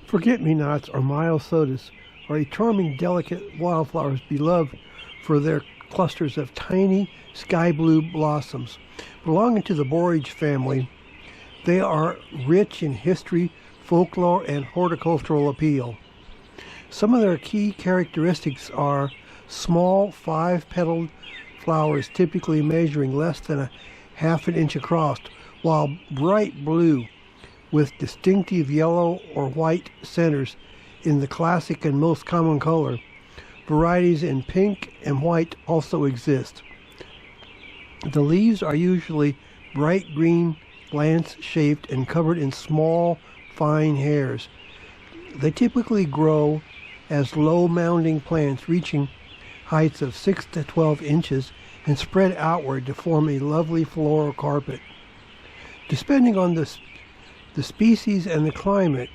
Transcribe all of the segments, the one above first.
Forget-me-nots, or Myosotis, are a charming, delicate wildflowers beloved for their clusters of tiny sky blue blossoms. Belonging to the borage family, they are rich in history, folklore, and horticultural appeal. Some of their key characteristics are small, 5-petaled flowers typically measuring less than a half an inch across, while bright blue with distinctive yellow or white centers in the classic and most common color. Varieties in pink and white also exist. The leaves are usually bright green, lance-shaped, and covered in small, fine hairs. They typically grow as low-mounding plants reaching heights of 6 to 12 inches and spread outward to form a lovely floral carpet. Depending on the species and the climate,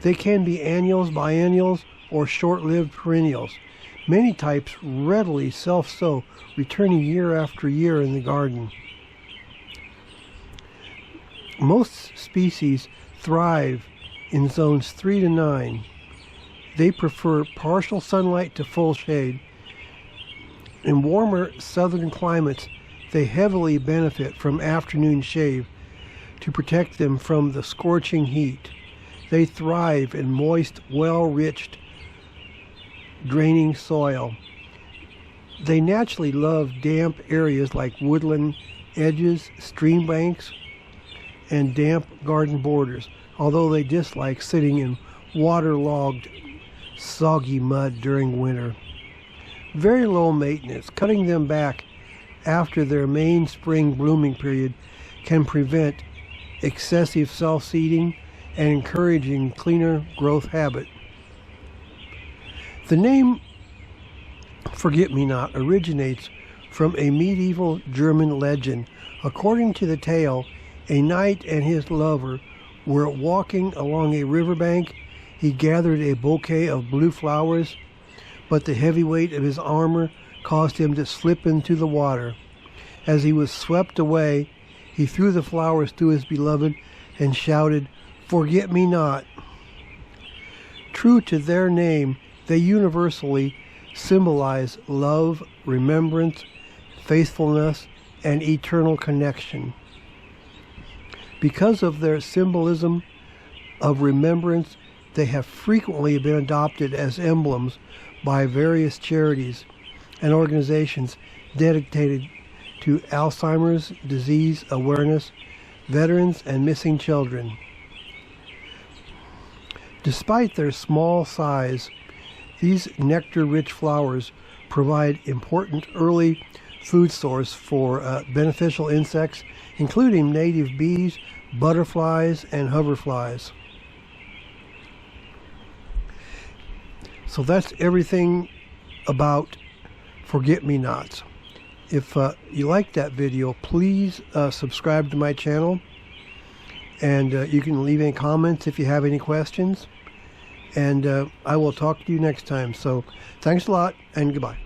they can be annuals, biennials, or short-lived perennials. Many types readily self-sow, returning year after year in the garden. Most species thrive in zones 3 to 9. They prefer partial sunlight to full shade. In warmer southern climates, they heavily benefit from afternoon shade to protect them from the scorching heat. They thrive in moist, well-riched, draining soil. They naturally love damp areas like woodland edges, stream banks, and damp garden borders, although they dislike sitting in waterlogged, soggy mud during winter. Very low maintenance. Cutting them back after their main spring blooming period can prevent excessive self-seeding and encouraging cleaner growth habit. The name Forget-me-not originates from a medieval German legend. According to the tale, a knight and his lover were walking along a riverbank. He gathered a bouquet of blue flowers, but the heavy weight of his armor caused him to slip into the water. As he was swept away, he threw the flowers to his beloved and shouted, "Forget-me-not." True to their name, they universally symbolize love, remembrance, faithfulness, and eternal connection. Because of their symbolism of remembrance, they have frequently been adopted as emblems by various charities and organizations dedicated to Alzheimer's disease awareness, veterans, and missing children. Despite their small size, these nectar-rich flowers provide important early food source for beneficial insects, including native bees, butterflies, and hoverflies. So that's everything about forget-me-nots. If you liked that video, please subscribe to my channel, and you can leave any comments if you have any questions, and I will talk to you next time. So thanks a lot, and goodbye.